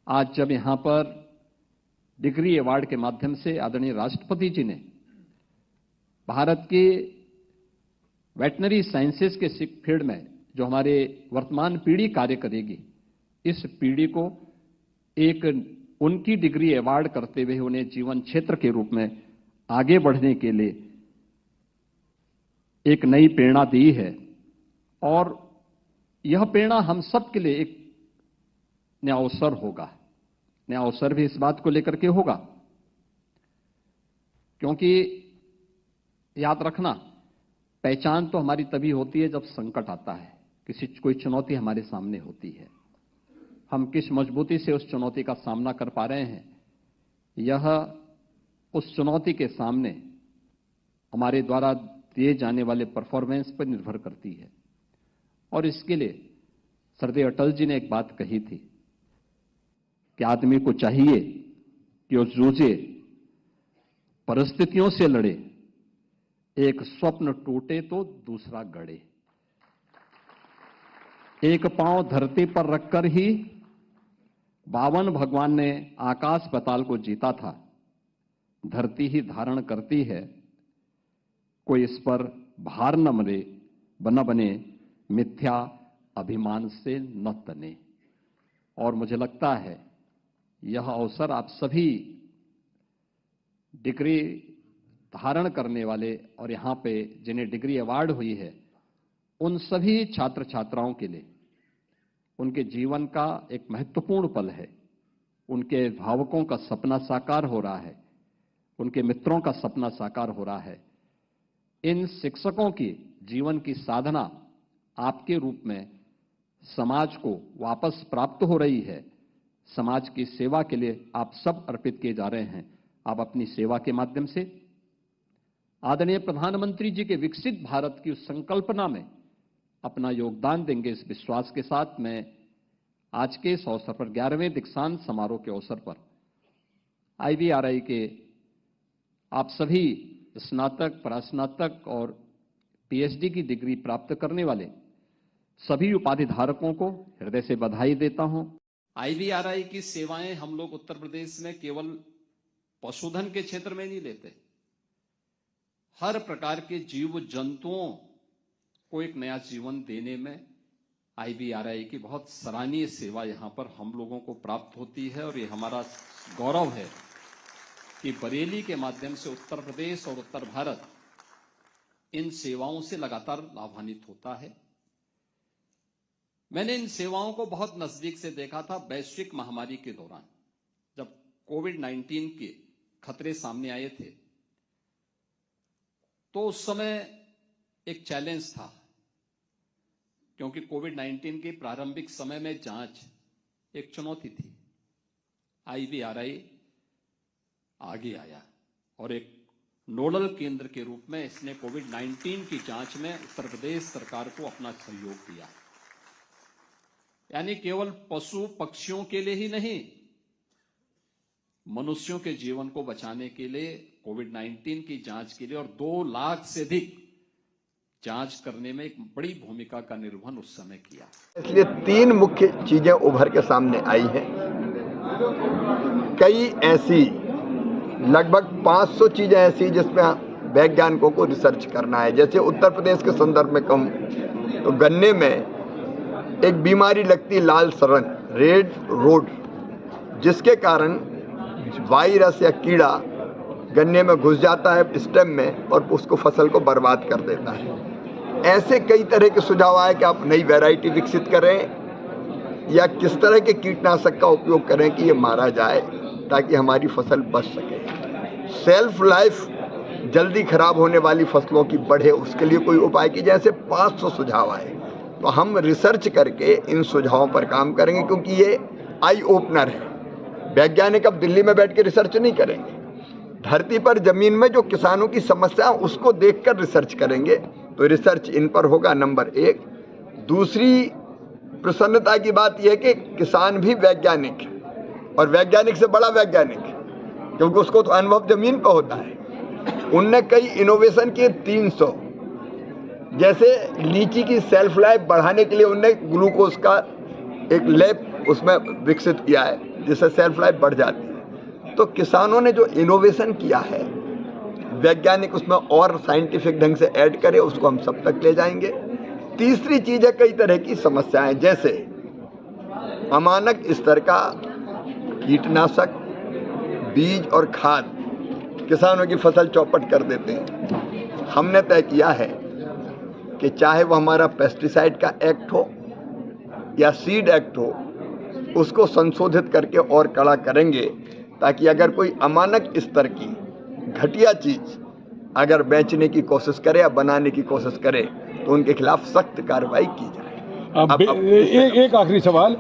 आज जब यहां पर डिग्री अवार्ड के माध्यम से आदरणीय राष्ट्रपति जी ने भारत की वेटनरी साइंसेज के फील्ड में जो हमारे वर्तमान पीढ़ी कार्य करेगी, इस पीढ़ी को एक उनकी डिग्री अवार्ड करते हुए उन्हें जीवन क्षेत्र के रूप में आगे बढ़ने के लिए एक नई प्रेरणा दी है। और यह प्रेरणा हम सब के लिए एक नया अवसर होगा। नया अवसर भी इस बात को लेकर के होगा, क्योंकि याद रखना, पहचान तो हमारी तभी होती है जब संकट आता है, कोई चुनौती हमारे सामने होती है। हम किस मजबूती से उस चुनौती का सामना कर पा रहे हैं, यह उस चुनौती के सामने हमारे द्वारा दिए जाने वाले परफॉर्मेंस पर निर्भर करती है। और इसके लिए श्रद्धेय अटल जी ने एक बात कही थी कि आदमी को चाहिए कि वो जूझे, परिस्थितियों से लड़े, एक स्वप्न टूटे तो दूसरा गढ़े। एक पांव धरती पर रखकर ही बावन भगवान ने आकाश पाताल को जीता था। धरती ही धारण करती है, कोई इस पर भार न बने, मिथ्या अभिमान से न तने। और मुझे लगता है यह अवसर आप सभी डिग्री धारण करने वाले और यहां पे जिन्हें डिग्री अवार्ड हुई है, उन सभी छात्र छात्राओं के लिए उनके जीवन का एक महत्वपूर्ण पल है। उनके अभिभावकों का सपना साकार हो रहा है, उनके मित्रों का सपना साकार हो रहा है। इन शिक्षकों की जीवन की साधना आपके रूप में समाज को वापस प्राप्त हो रही है। समाज की सेवा के लिए आप सब अर्पित किए जा रहे हैं। आप अपनी सेवा के माध्यम से आदरणीय प्रधानमंत्री जी के विकसित भारत की उस संकल्पना में अपना योगदान देंगे। इस विश्वास के साथ मैं आज के इस अवसर पर 11वें दीक्षांत समारोह के अवसर पर IVRI के आप सभी स्नातक, परास्नातक और PhD की डिग्री प्राप्त करने वाले सभी उपाधिधारकों को हृदय से बधाई देता हूं। IVRI की सेवाएं हम लोग उत्तर प्रदेश में केवल पशुधन के क्षेत्र में नहीं लेते, हर प्रकार के जीव जंतुओं को एक नया जीवन देने में IVRI की बहुत सराहनीय सेवा यहां पर हम लोगों को प्राप्त होती है। और ये हमारा गौरव है कि बरेली के माध्यम से उत्तर प्रदेश और उत्तर भारत इन सेवाओं से लगातार लाभान्वित होता है। मैंने इन सेवाओं को बहुत नजदीक से देखा था वैश्विक महामारी के दौरान, जब कोविड-19 के खतरे सामने आए थे। तो उस समय एक चैलेंज था, क्योंकि कोविड-19 के प्रारंभिक समय में जांच एक चुनौती थी। IVRI आगे आया और एक नोडल केंद्र के रूप में इसने कोविड-19 की जांच में उत्तर प्रदेश सरकार को अपना सहयोग दिया। यानी केवल पशु पक्षियों के लिए ही नहीं, मनुष्यों के जीवन को बचाने के लिए, कोविड-19 की जांच के लिए और 2 लाख से अधिक जांच करने में एक बड़ी भूमिका का निर्वहन उस समय किया। इसलिए 3 मुख्य चीजें उभर के सामने आई हैं। कई ऐसी लगभग 500 चीजें ऐसी जिसमें वैज्ञानिकों को रिसर्च करना है। जैसे उत्तर प्रदेश के संदर्भ में कहूं तो गन्ने में एक बीमारी लगती लाल सड़न, रेड रोड, जिसके कारण वायरस या कीड़ा गन्ने में घुस जाता है स्टेम में और उसको फसल को बर्बाद कर देता है। ऐसे कई तरह के सुझाव आए कि आप नई वैरायटी विकसित करें या किस तरह के कीटनाशक का उपयोग करें कि ये मारा जाए ताकि हमारी फसल बच सके। सेल्फ लाइफ जल्दी खराब होने वाली फसलों की बढ़े, उसके लिए कोई उपाय की। जैसे 500 सुझाव आए, तो हम रिसर्च करके इन सुझावों पर काम करेंगे, क्योंकि ये आई ओपनर है। वैज्ञानिक अब दिल्ली में बैठ के रिसर्च नहीं करेंगे, धरती पर जमीन में जो किसानों की समस्या उसको देखकर रिसर्च करेंगे। तो रिसर्च इन पर होगा, नंबर 1। दूसरी प्रसन्नता की बात यह है कि किसान भी वैज्ञानिक है, और वैज्ञानिक से बड़ा वैज्ञानिक, क्योंकि उसको तो अनुभव जमीन पर होता है। उनने कई इनोवेशन किए 300। जैसे लीची की सेल्फ लाइफ बढ़ाने के लिए उनने ग्लूकोज का एक लैब उसमें विकसित किया है। जिससे सेल्फ लाइफ बढ़ जाती है। तो किसानों ने जो इनोवेशन किया है, वैज्ञानिक उसमें और साइंटिफिक ढंग से ऐड करे, उसको हम सब तक ले जाएंगे। तीसरी चीज है कई तरह की समस्याएं, जैसे अमानक स्तर का कीटनाशक, बीज और खाद किसानों की फसल चौपट कर देते हैं। हमने तय किया है कि चाहे वो हमारा पेस्टिसाइड का एक्ट हो या सीड एक्ट हो, उसको संशोधित करके और कड़ा करेंगे, ताकि अगर कोई अमानक स्तर की घटिया चीज अगर बेचने की कोशिश करे या बनाने की कोशिश करे तो उनके खिलाफ सख्त कार्रवाई की जाए। एक आखिरी सवाल,